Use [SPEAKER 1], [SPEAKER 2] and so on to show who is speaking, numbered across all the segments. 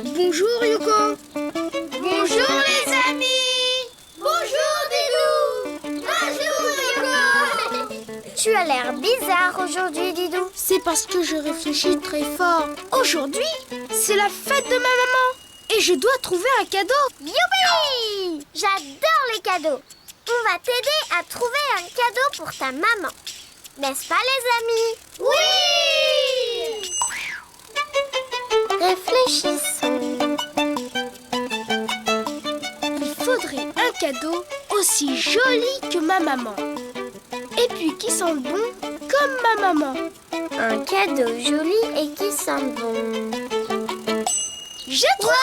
[SPEAKER 1] Bonjour Yoko.
[SPEAKER 2] Bonjour les amis. Bonjour Didou. Bonjour Yoko.
[SPEAKER 3] Tu as l'air bizarre aujourd'hui, Didou.
[SPEAKER 1] C'est parce que je réfléchis très fort. Aujourd'hui, c'est la fête de ma maman et je dois trouver un cadeau.
[SPEAKER 3] Youpi! J'adore les cadeaux. On va t'aider à trouver un cadeau pour ta maman. N'est-ce pas les amis?
[SPEAKER 2] Oui!
[SPEAKER 3] Réfléchissons.
[SPEAKER 1] Il faudrait un cadeau aussi joli que ma maman. Et puis qui sent bon comme ma maman.
[SPEAKER 3] Un cadeau joli et qui sent bon.
[SPEAKER 1] J'ai trouvé!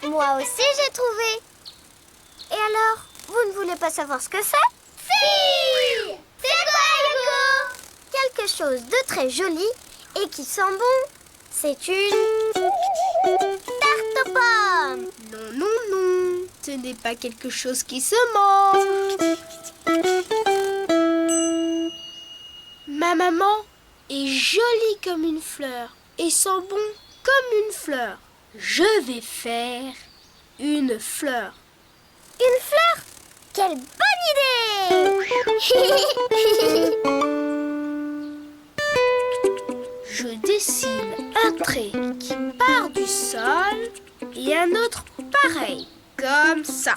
[SPEAKER 3] Moi aussi j'ai trouvé. Et alors, vous ne voulez pas savoir ce que c'est?
[SPEAKER 2] Si! C'est quoi Yoko?
[SPEAKER 3] Quelque chose de très joli et qui sent bon. C'est une tarte aux pommes.
[SPEAKER 1] Non, non, non. Ce n'est pas quelque chose qui se mange. Ma maman est jolie comme une fleur et sent bon comme une fleur. Je vais faire une fleur.
[SPEAKER 3] Une fleur? Quelle bonne idée!
[SPEAKER 1] Je dessine un trait qui part du sol et un autre pareil, comme ça.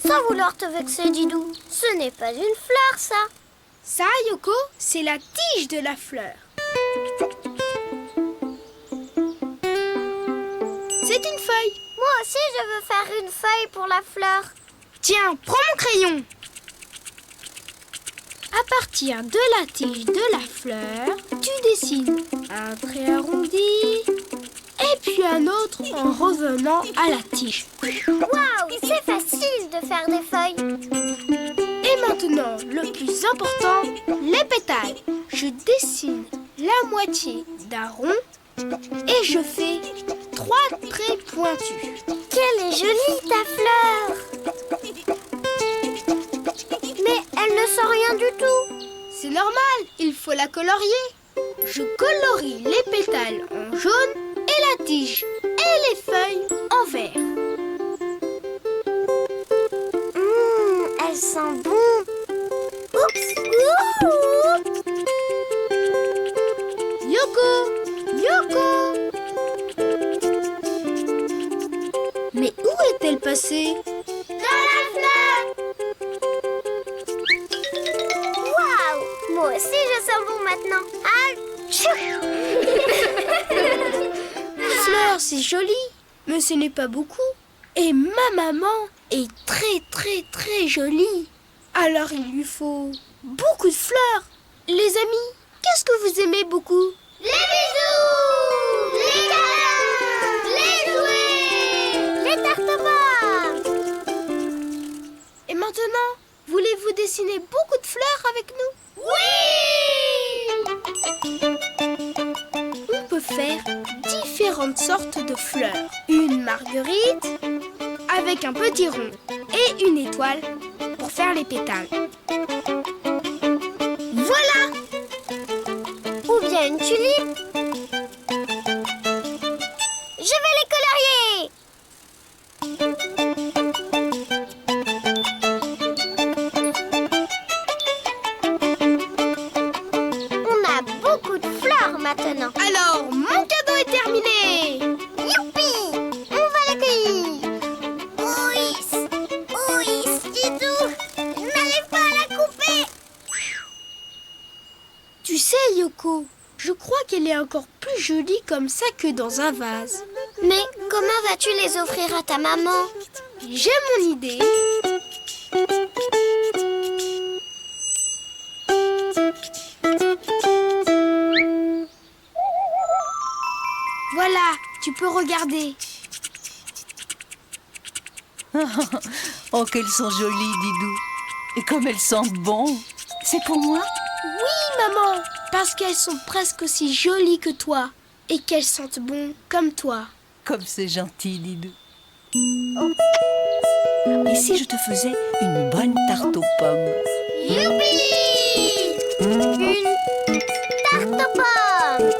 [SPEAKER 3] Sans vouloir te vexer, Didou, ce n'est pas une fleur, ça.
[SPEAKER 1] Ça, Yoko, c'est la tige de la fleur. C'est une feuille.
[SPEAKER 3] Moi aussi, je veux faire une feuille pour la fleur.
[SPEAKER 1] Tiens, prends mon crayon. À partir de la tige de la fleur, tu dessines un trait arrondi et puis un autre en revenant à la tige.
[SPEAKER 3] Waouh, c'est facile de faire des feuilles.
[SPEAKER 1] Et maintenant, le plus important, les pétales. Je dessine la moitié d'un rond et je fais 3 traits pointus.
[SPEAKER 3] Quelle est jolie ta fleur! Mais elle ne sent rien du tout.
[SPEAKER 1] C'est normal, il faut la colorier. Je colorie les pétales en jaune et la tige et les feuilles en vert.
[SPEAKER 3] Elle sent bon. Oups! Ouh!
[SPEAKER 1] Yoko! Yoko! Mais où est-elle passée?
[SPEAKER 2] Dans la fleur!
[SPEAKER 3] Waouh! Moi aussi je sens bon maintenant.
[SPEAKER 1] Fleur, c'est joli, mais ce n'est pas beaucoup. Et ma maman est très très très jolie. Alors il lui faut beaucoup de fleurs. Les amis, qu'est-ce que vous aimez beaucoup?
[SPEAKER 2] Les bisous! Les câlins! Les jouets!
[SPEAKER 3] Les tartes aux pommes.
[SPEAKER 1] Et maintenant, voulez-vous dessiner beaucoup de fleurs avec nous?
[SPEAKER 2] Oui!
[SPEAKER 1] On peut faire différentes sortes de fleurs. Une marguerite avec un petit rond et une étoile pour faire les pétales. Voilà!
[SPEAKER 3] Ou bien une tulipe. Je vais les colorier. On a beaucoup de fleurs maintenant.
[SPEAKER 1] Alors, mon cadeau est terminé!
[SPEAKER 3] Youpi! On va l'accueillir. Ouïs! Ouïs, Didou! N'arrive pas à la couper.
[SPEAKER 1] Tu sais, Yoko, je crois qu'elle est encore plus jolie comme ça que dans un vase.
[SPEAKER 3] Mais comment vas-tu les offrir à ta maman?
[SPEAKER 1] J'ai mon idée. Voilà, tu peux regarder.
[SPEAKER 4] Oh, qu'elles sont jolies, Didou. Et comme elles sentent bon. C'est pour moi?
[SPEAKER 1] Oui, maman, parce qu'elles sont presque aussi jolies que toi et qu'elles sentent bon comme toi.
[SPEAKER 4] Comme c'est gentil, Didou. Oh. Et si je te faisais une bonne tarte aux pommes?
[SPEAKER 3] Youpi! Une tarte aux pommes.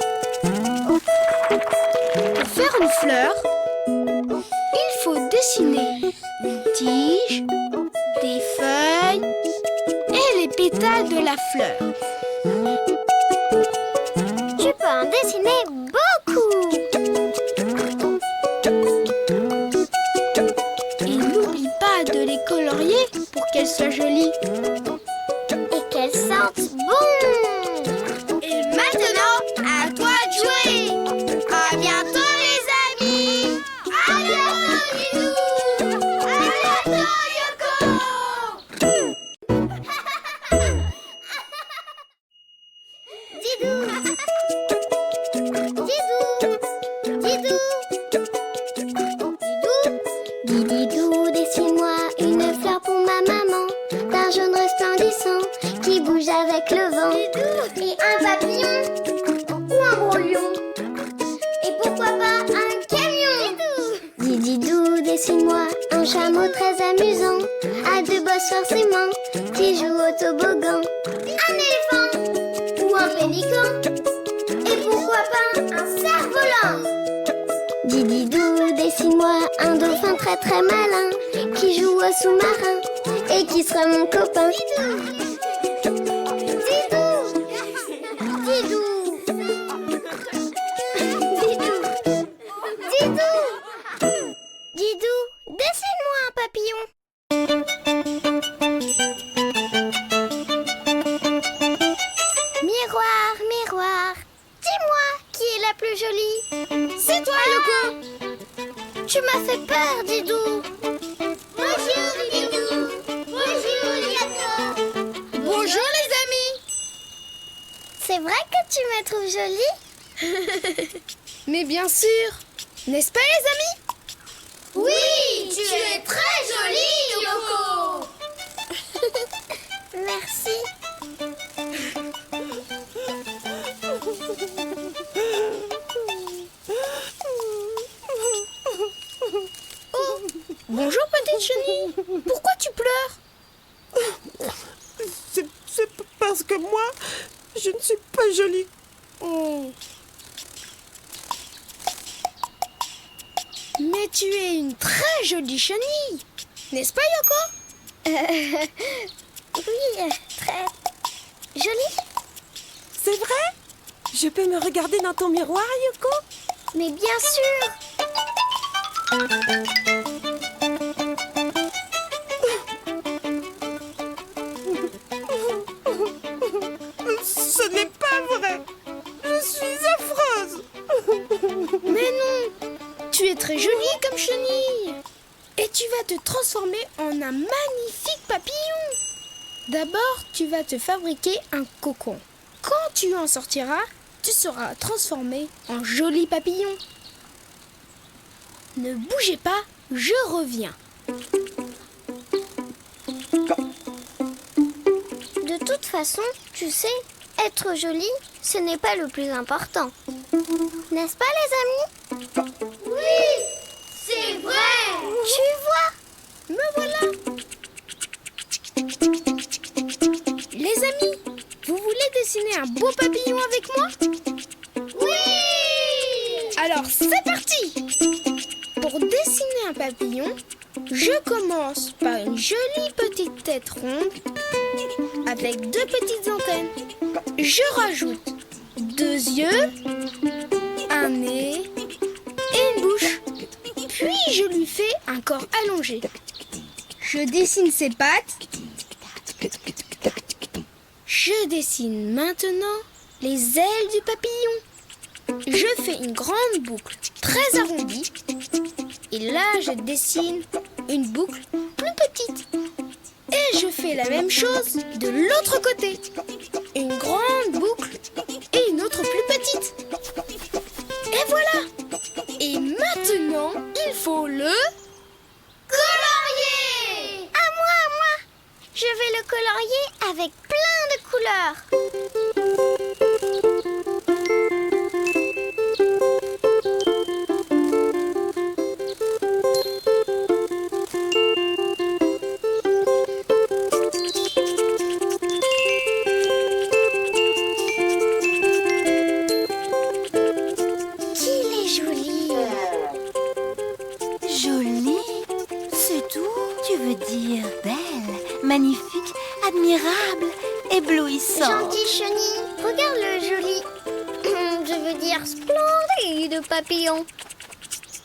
[SPEAKER 1] faire une fleur, il faut dessiner une tige, des feuilles et les pétales de la fleur.
[SPEAKER 3] Tu peux en dessiner beaucoup.
[SPEAKER 1] Et n'oublie pas de les colorier pour qu'elles soient jolies.
[SPEAKER 3] Et qu'elles sentent bon.
[SPEAKER 1] Et maintenant, à toi de jouer. À bientôt les amis.
[SPEAKER 2] À bientôt, Didou. À bientôt, Yoko.
[SPEAKER 3] Didou. Didou, dessine-moi une fleur pour ma maman, d'un jaune resplendissant qui bouge avec le vent. Et un papillon ou un gros lion. Et pourquoi pas un camion. Didou, dessine-moi un chameau très amusant, à deux bosses forcément, qui joue au toboggan. Un éléphant ou un pélican. Et pourquoi pas un cerf-volant. Didou, dessine-moi un dauphin très très malin, qui joue au sous-marin et qui sera mon copain. Didou, dessine-moi un papillon. Miroir, miroir, dis-moi qui est la plus jolie.
[SPEAKER 1] C'est toi, Yoko.
[SPEAKER 3] Tu m'as fait peur, Didou.
[SPEAKER 2] Bonjour, Didou. Bonjour, Yoko.
[SPEAKER 1] Bonjour les amis.
[SPEAKER 3] C'est vrai que tu me trouves jolie?
[SPEAKER 1] Mais bien sûr. N'est-ce pas les amis?
[SPEAKER 2] Oui, tu es très jolie, Yoko.
[SPEAKER 3] Merci.
[SPEAKER 1] Bonjour petite chenille. Pourquoi tu pleures?
[SPEAKER 5] C'est parce que moi, je ne suis pas jolie.
[SPEAKER 1] Mais tu es une très jolie chenille. N'est-ce pas Yoko?
[SPEAKER 3] Oui, très jolie.
[SPEAKER 5] C'est vrai? Je peux me regarder dans ton miroir, Yoko?
[SPEAKER 3] Mais bien sûr.
[SPEAKER 5] Ce n'est pas vrai. Je suis affreuse.
[SPEAKER 1] Mais non. Tu es très jolie comme chenille. Et tu vas te transformer en un magnifique papillon. D'abord, tu vas te fabriquer un cocon. Quand tu en sortiras, tu seras transformé en joli papillon. Ne bougez pas, je reviens.
[SPEAKER 3] De toute façon, tu sais, être jolie, ce n'est pas le plus important. N'est-ce pas, les amis?
[SPEAKER 2] Oui, c'est vrai.
[SPEAKER 3] Tu vois?
[SPEAKER 1] Me voilà. Les amis, vous voulez dessiner un beau papillon avec moi?
[SPEAKER 2] Oui.
[SPEAKER 1] Alors c'est parti! Pour dessiner un papillon, je commence par une jolie petite tête ronde avec deux petites antennes. Je rajoute deux yeux, un nez et une bouche. Puis je lui fais un corps allongé. Je dessine ses pattes. Je dessine maintenant les ailes du papillon. Je fais une grande boucle très arrondie. Et là, je dessine une boucle plus petite. Et je fais la même chose de l'autre côté. Une grande boucle et une autre plus petite. Et voilà. Et maintenant, il faut le...
[SPEAKER 2] Colorier.
[SPEAKER 3] À moi. Je vais le colorier avec plein de couleurs. Qu'il est joli.
[SPEAKER 4] magnifique, admirable, éblouissant.
[SPEAKER 3] Gentil chenille, regarde le joli, je veux dire splendide papillon.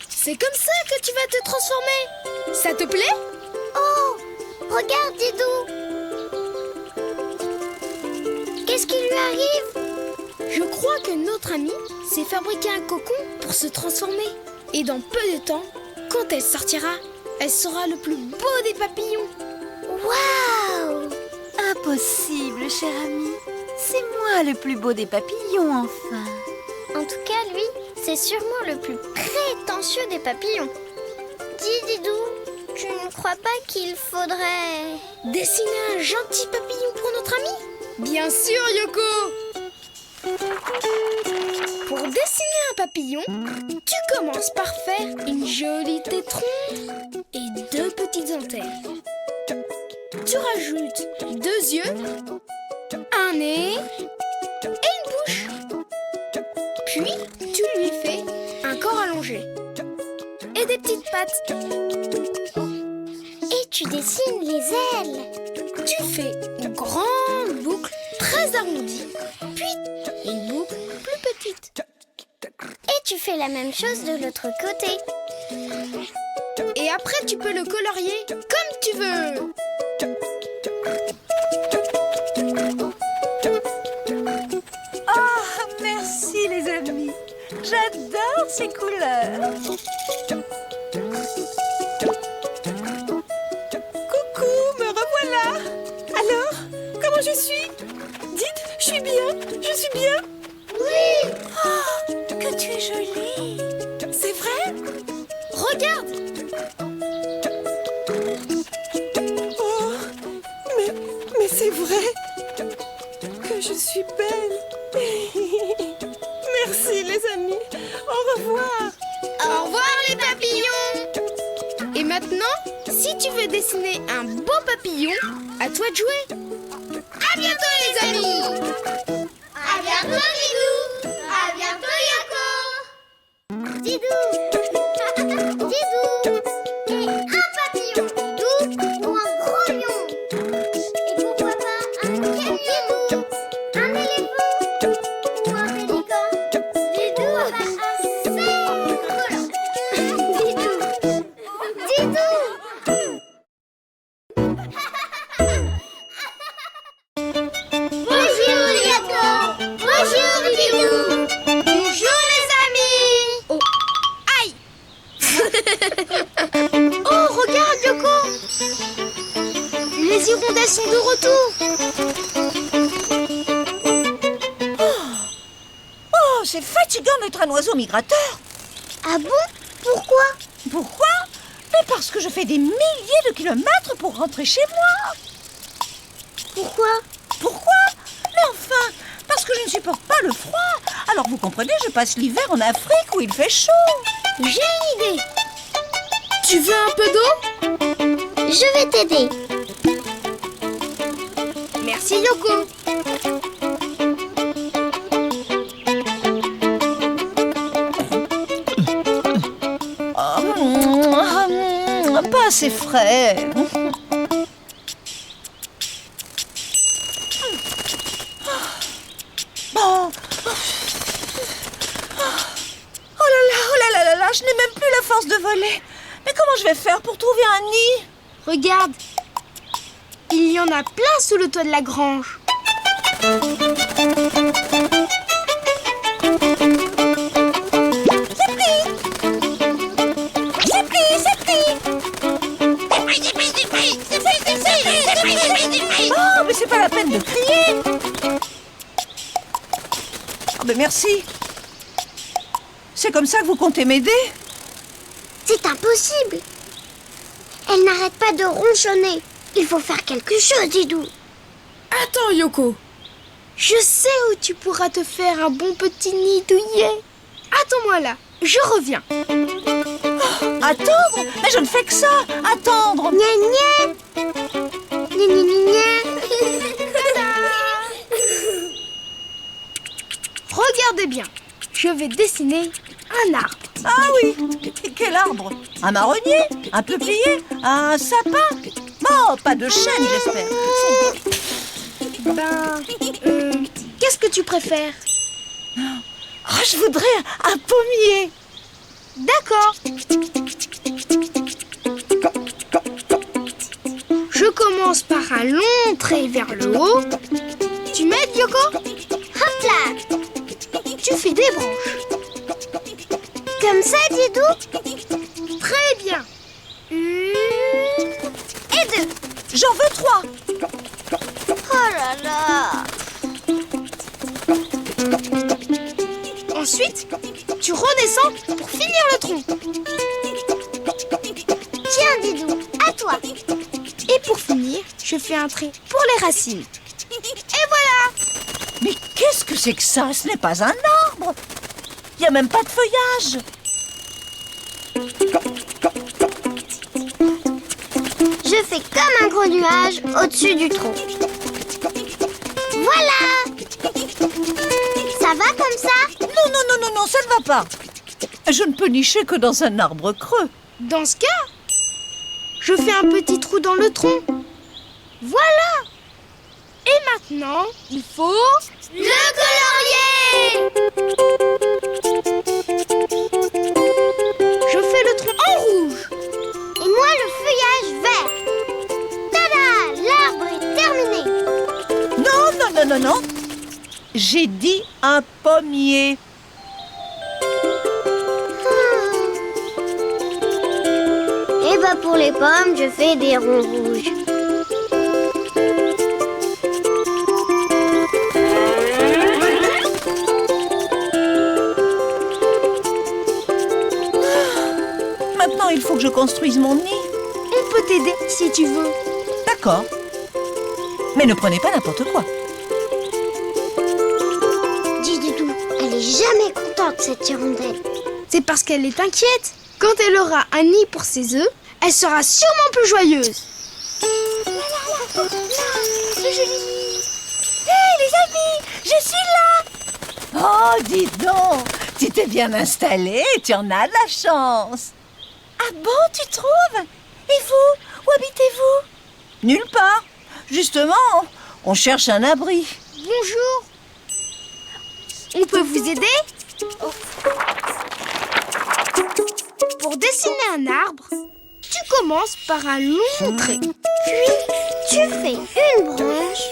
[SPEAKER 1] C'est comme ça que tu vas te transformer. Ça te plaît?
[SPEAKER 3] Oh, regarde Didou. Qu'est-ce qui lui arrive?
[SPEAKER 1] Je crois que notre amie s'est fabriqué un cocon pour se transformer. Et dans peu de temps, quand elle sortira, elle sera le plus beau des papillons.
[SPEAKER 3] Waouh!
[SPEAKER 4] Impossible, cher ami. C'est moi le plus beau des papillons, enfin.
[SPEAKER 3] En tout cas, lui, c'est sûrement le plus prétentieux des papillons. Dis Didou, tu ne crois pas qu'il faudrait...
[SPEAKER 1] Dessiner un gentil papillon pour notre ami? Bien sûr, Yoko! Pour dessiner un papillon, tu commences par faire une jolie tête ronde et 2 petites antennes. Tu rajoutes 2 yeux, un nez et une bouche. Puis, tu lui fais un corps allongé et des petites pattes.
[SPEAKER 3] Et tu dessines les ailes.
[SPEAKER 1] Tu fais une grande boucle très arrondie, puis une boucle plus petite.
[SPEAKER 3] Et tu fais la même chose de l'autre côté.
[SPEAKER 1] Et après, tu peux le colorier comme tu veux.
[SPEAKER 4] Oh, merci les amis. J'adore ces couleurs.
[SPEAKER 5] Coucou, me revoilà. Alors, comment je suis? Dites, je suis bien.
[SPEAKER 3] Oui!
[SPEAKER 4] Oh, que tu es jolie.
[SPEAKER 5] C'est vrai?
[SPEAKER 1] Regarde,
[SPEAKER 5] Oh, mais c'est vrai que je suis belle. Merci les amis. Au revoir.
[SPEAKER 1] au revoir les papillons. Et maintenant, si tu veux dessiner un beau papillon, à toi de jouer. À bientôt les amis.
[SPEAKER 2] À bientôt, Didou. À bientôt, Yoko.
[SPEAKER 3] Didou! Didou! Et un papillon, Didou, ou un gros lion. Et pourquoi pas un camion, un éléphant, ou un pélican. Didou, assez volant. Didou! Didou!
[SPEAKER 2] Bonjour, Yoko. Bonjour, Didou. Bonjour, les amis.
[SPEAKER 1] Aïe. Oh, regarde Yoko. Les hirondelles sont de retour.
[SPEAKER 6] Oh, c'est fatigant d'être un oiseau migrateur.
[SPEAKER 3] Ah bon? Pourquoi?
[SPEAKER 6] Pourquoi? Mais parce que je fais des milliers de kilomètres pour rentrer chez moi.
[SPEAKER 3] Pourquoi?
[SPEAKER 6] Pourquoi? Mais enfin, parce que je ne supporte pas le froid. Alors vous comprenez, je passe l'hiver en Afrique où il fait chaud.
[SPEAKER 3] J'ai une idée.
[SPEAKER 1] Tu veux un peu d'eau?
[SPEAKER 3] Je vais t'aider.
[SPEAKER 1] Merci Yoko.
[SPEAKER 6] Pas assez frais. Bon. Oh là là, je n'ai même plus la force de voler. Mais comment je vais faire pour trouver un nid?
[SPEAKER 1] Regarde. Il y en a plein sous le toit de la grange.
[SPEAKER 6] Oh, mais c'est pas la peine de crier. Oh, mais merci. C'est comme ça que vous comptez m'aider?
[SPEAKER 3] C'est impossible. Elle n'arrête pas de ronchonner. Il faut faire quelque chose, Didou.
[SPEAKER 1] Attends Yoko. Je sais où tu pourras te faire un bon petit nid douillet. Attends-moi là, je reviens.
[SPEAKER 6] Attendre? Mais je ne fais que ça. Attendre.
[SPEAKER 3] Gna gna. Gna gna gna gna.
[SPEAKER 1] Regardez bien, je vais dessiner un arbre.
[SPEAKER 6] Ah oui. Quel arbre? Un marronnier? Un peuplier? Un sapin? Bah Oh, pas de chaîne, j'espère.
[SPEAKER 1] Qu'est-ce que tu préfères?
[SPEAKER 6] Oh, je voudrais un pommier.
[SPEAKER 1] D'accord. Je commence par un long trait vers le haut. Tu m'aides, Yoko?
[SPEAKER 3] Hop là!
[SPEAKER 1] Tu fais des branches.
[SPEAKER 3] Comme ça, Didou?
[SPEAKER 1] Très bien.
[SPEAKER 3] Et 2.
[SPEAKER 6] J'en veux 3.
[SPEAKER 3] Oh là là!
[SPEAKER 1] Ensuite, tu redescends pour finir le tronc.
[SPEAKER 3] Tiens, Didou, à toi.
[SPEAKER 1] Et pour finir, je fais un trait pour les racines. Et voilà!
[SPEAKER 6] Mais qu'est-ce que c'est que ça? Ce n'est pas un arbre. Il n'y a même pas de feuillage.
[SPEAKER 3] Je fais comme un gros nuage au-dessus du tronc. Voilà! Ça va comme ça?
[SPEAKER 6] Non, ça ne va pas. Je ne peux nicher que dans un arbre creux.
[SPEAKER 1] Dans ce cas, je fais un petit trou dans le tronc. Voilà! Et maintenant, il faut...
[SPEAKER 2] Le colorier!
[SPEAKER 1] Je fais le tronc en rouge.
[SPEAKER 3] Et moi, le feuillage vert. Tada! L'arbre est terminé.
[SPEAKER 6] Non. J'ai dit un pommier.
[SPEAKER 3] Et bah pour les pommes, je fais des ronds rouges.
[SPEAKER 6] Maintenant, il faut que je construise mon nid.
[SPEAKER 1] On peut t'aider si tu veux.
[SPEAKER 6] D'accord. Mais ne prenez pas n'importe quoi.
[SPEAKER 3] Dis Didou, elle est jamais contente cette hirondelle.
[SPEAKER 1] C'est parce qu'elle est inquiète. Quand elle aura un nid pour ses œufs, elle sera sûrement plus joyeuse.
[SPEAKER 6] Hé, les amis, je suis là. Oh, dis donc, tu t'es bien installé, tu en as de la chance. Ah bon, tu trouves? Et vous, où habitez-vous? Nulle part. Justement, on cherche un abri.
[SPEAKER 1] Bonjour. On peut vous aider? Pour dessiner un arbre, tu commences par un long trait.
[SPEAKER 3] Puis, tu fais une branche,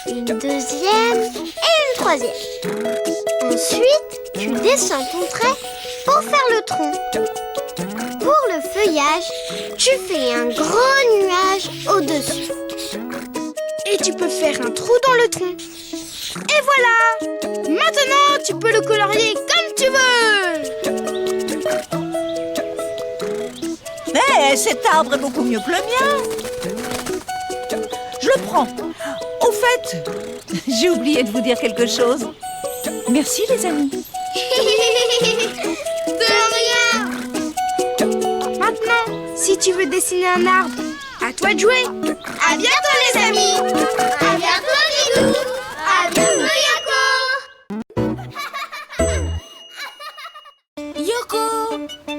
[SPEAKER 3] une deuxième et une troisième. Ensuite, tu descends ton trait pour faire le tronc. Pour le feuillage, tu fais un gros nuage au-dessus.
[SPEAKER 1] Et tu peux faire un trou dans le tronc. Et voilà! Maintenant, tu peux le colorier comme tu veux!
[SPEAKER 6] Mais cet arbre est beaucoup mieux que le mien. Je le prends. Au fait, j'ai oublié de vous dire quelque chose. Merci les amis.
[SPEAKER 2] De rien!
[SPEAKER 1] Maintenant, si tu veux dessiner un arbre, à toi de jouer!
[SPEAKER 2] À bientôt les amis! À bientôt Didou! À bientôt Yoko!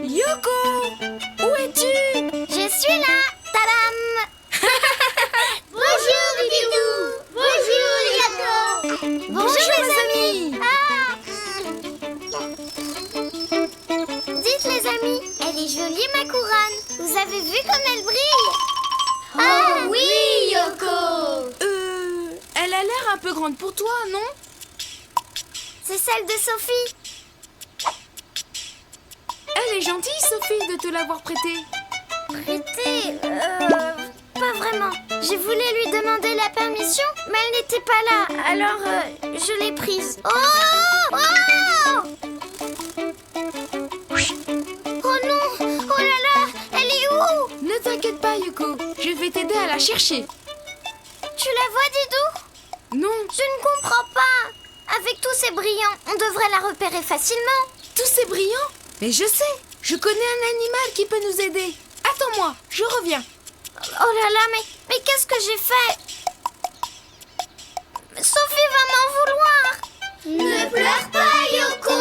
[SPEAKER 1] Yoko! Où es-tu?
[SPEAKER 3] Je suis là, tadam!
[SPEAKER 2] Bonjour Didou! Bonjour Yoko!
[SPEAKER 3] Bonjour les amis! Dites les amis, elle est jolie ma couronne. Vous avez vu comme elle brille?
[SPEAKER 2] Oh oui Yoko!
[SPEAKER 1] Elle a l'air un peu grande pour toi, non?
[SPEAKER 3] C'est celle de Sophie.
[SPEAKER 1] Elle est gentille, Sophie, de te l'avoir prêtée.
[SPEAKER 3] Prêtée? Pas vraiment. Je voulais lui demander la permission, mais elle n'était pas là. Alors, je l'ai prise. Oh! Oh! Oh non! Oh là là! Elle est où?
[SPEAKER 1] Ne t'inquiète pas, Yoko. Je vais t'aider à la chercher.
[SPEAKER 3] Tu la vois, Didou?
[SPEAKER 1] Non,
[SPEAKER 3] Je ne comprends pas. Avec tous ces brillants, on devrait la repérer facilement.
[SPEAKER 1] tous ces brillants. Mais je sais, je connais un animal qui peut nous aider. Attends-moi, je reviens.
[SPEAKER 3] Oh là là, mais qu'est-ce que j'ai fait? Sophie va m'en vouloir.
[SPEAKER 2] Ne pleure pas Yoko!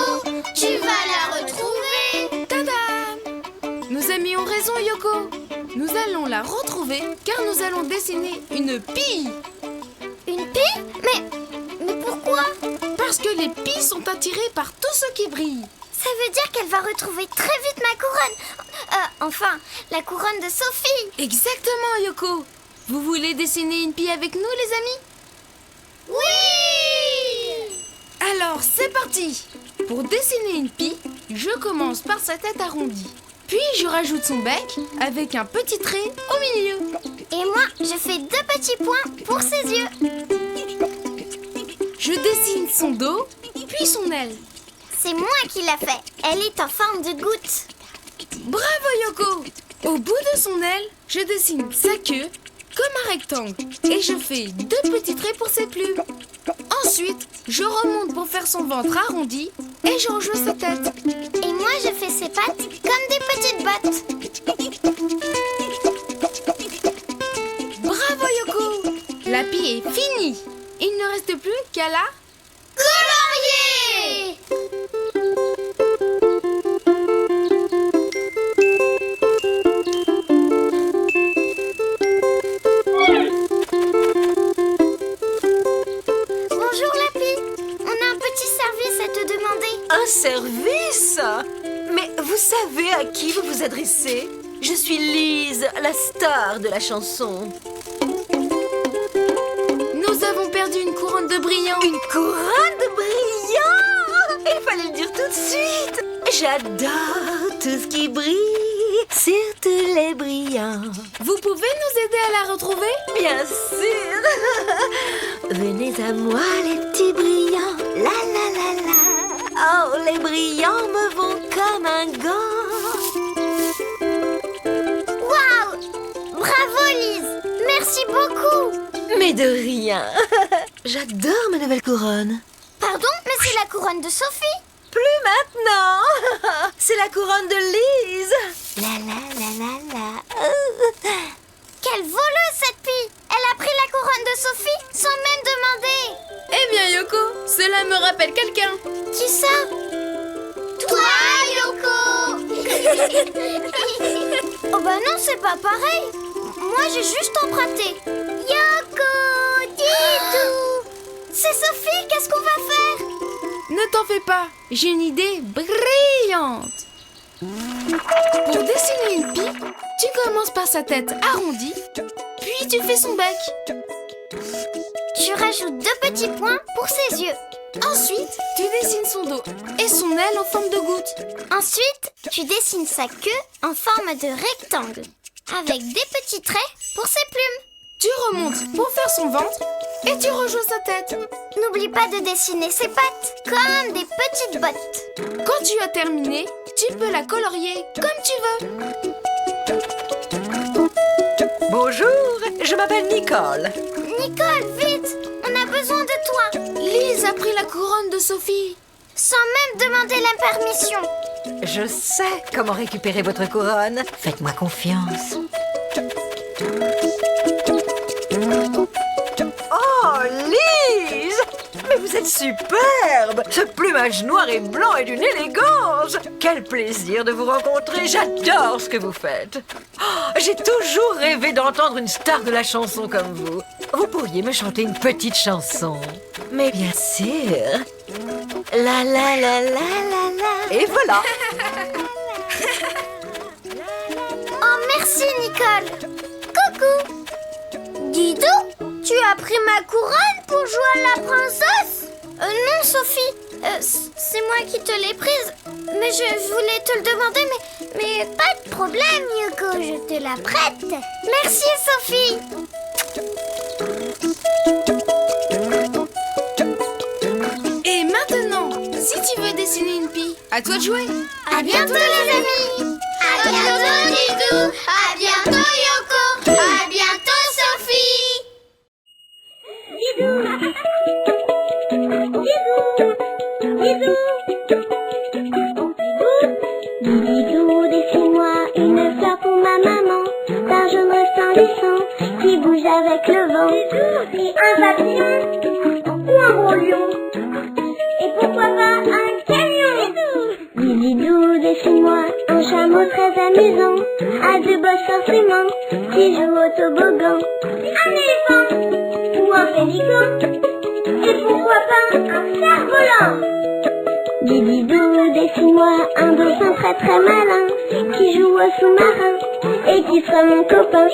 [SPEAKER 2] Tu vas la retrouver!
[SPEAKER 1] Tadam! Nos amis ont raison, Yoko.
[SPEAKER 5] nous allons la retrouver car nous allons dessiner une pie.
[SPEAKER 3] Une pie? Mais pourquoi?
[SPEAKER 5] Parce que les pies sont attirées par tout ce qui brille.
[SPEAKER 3] Ça veut dire qu'elle va retrouver très vite ma couronne. Enfin, la couronne de Sophie.
[SPEAKER 5] Exactement, Yoko. Vous voulez dessiner une pie avec nous, les amis?
[SPEAKER 3] Oui!
[SPEAKER 5] Alors, c'est parti. Pour dessiner une pie, je commence par sa tête arrondie. Puis, je rajoute son bec avec un petit trait au milieu.
[SPEAKER 3] Et moi, je fais 2 petits points pour ses yeux.
[SPEAKER 5] Je dessine son dos, puis son aile.
[SPEAKER 3] C'est moi qui l'a fait. Elle est en forme de goutte.
[SPEAKER 5] Bravo, Yoko! Au bout de son aile, je dessine sa queue comme un rectangle et je fais 2 petits traits pour ses plumes. Ensuite, je remonte pour faire son ventre arrondi et je rejoins sa tête.
[SPEAKER 3] Et moi, je fais ses pattes comme des petites bottes.
[SPEAKER 5] Bravo, Yoko! La pie est finie. Il ne reste plus qu'à la
[SPEAKER 3] Colorier! Bonjour Lapi, on a un petit service à te demander.
[SPEAKER 6] Un service? Mais vous savez à qui vous vous adressez? Je suis Lise, la star de la chanson.
[SPEAKER 5] Nous avons perdu une couronne de brillants.
[SPEAKER 6] Une couronne de brillants! Il fallait le dire tout de suite. J'adore tout ce qui brille, surtout les brillants.
[SPEAKER 5] Vous pouvez nous aider à la retrouver?
[SPEAKER 6] Bien sûr. Venez à moi les petits brillants. La la la la. Oh, les brillants me vont comme un gant.
[SPEAKER 3] Waouh! Bravo Lise, merci beaucoup.
[SPEAKER 6] Mais de rien. J'adore ma nouvelle couronne.
[SPEAKER 3] Pardon, mais c'est la couronne de Sophie.
[SPEAKER 6] Plus maintenant. C'est la couronne de Lise. La la la la la.
[SPEAKER 3] Quelle voleuse cette pie. Elle a pris la couronne de Sophie sans même demander.
[SPEAKER 5] Eh bien, Yoko, cela me rappelle quelqu'un.
[SPEAKER 3] Qui ça? Toi, Yoko. Oh bah non, c'est pas pareil. Moi, j'ai juste emprunté. Yoko, dis-tout. C'est Sophie, qu'est-ce qu'on va faire?
[SPEAKER 5] Ne t'en fais pas, j'ai une idée brillante. Pour dessiner une pie, tu commences par sa tête arrondie, puis tu fais son bec.
[SPEAKER 3] Je rajoute 2 petits points pour ses yeux.
[SPEAKER 5] Ensuite, tu dessines son dos et son aile en forme de goutte.
[SPEAKER 3] Ensuite, tu dessines sa queue en forme de rectangle, avec des petits traits pour ses plumes.
[SPEAKER 5] Tu remontes pour faire son ventre et tu rejoins sa tête.
[SPEAKER 3] N'oublie pas de dessiner ses pattes, comme des petites bottes.
[SPEAKER 5] Quand tu as terminé, tu peux la colorier comme tu veux.
[SPEAKER 6] Bonjour, je m'appelle Nicole.
[SPEAKER 3] Nicole, vite, on a besoin de toi.
[SPEAKER 5] Lise a pris la couronne de Sophie.
[SPEAKER 3] Sans même demander la permission.
[SPEAKER 6] Je sais comment récupérer votre couronne. Faites-moi confiance. Oh, Lise! Mais vous êtes superbe! Ce plumage noir et blanc est d'une élégance! Quel plaisir de vous rencontrer! J'adore ce que vous faites! Oh, j'ai toujours rêvé d'entendre une star de la chanson comme vous. Vous pourriez me chanter une petite chanson. Mais bien sûr! La la la la la la! Et voilà!
[SPEAKER 3] Oh, merci, Nicole. Coucou. Didou, tu as pris ma couronne pour jouer à la princesse? Non, Sophie. C'est moi qui te l'ai prise. Mais je voulais te le demander, mais pas de problème, Yoko. Je te la prête. Merci, Sophie.
[SPEAKER 5] Et maintenant, si tu veux dessiner une pie, à toi de jouer.
[SPEAKER 3] À bientôt, les amis.
[SPEAKER 2] À bientôt, Didou. À bientôt, Yoko. À bientôt, Sophie.
[SPEAKER 3] Didou, dessine-moi une fleur pour ma maman, d'un jaune resplendissant qui bouge avec le vent. Et un papillon ou un gros lion. Et pourquoi pas un camion? Didou, dessine-moi un chameau très amusant, à deux bosses forcément, qui jouent au toboggan. Un éléphant ou un pélican, et pourquoi pas un cerf-volant. Dididou, dessine-moi un dauphin très très malin, qui joue au sous-marin et qui sera mon copain.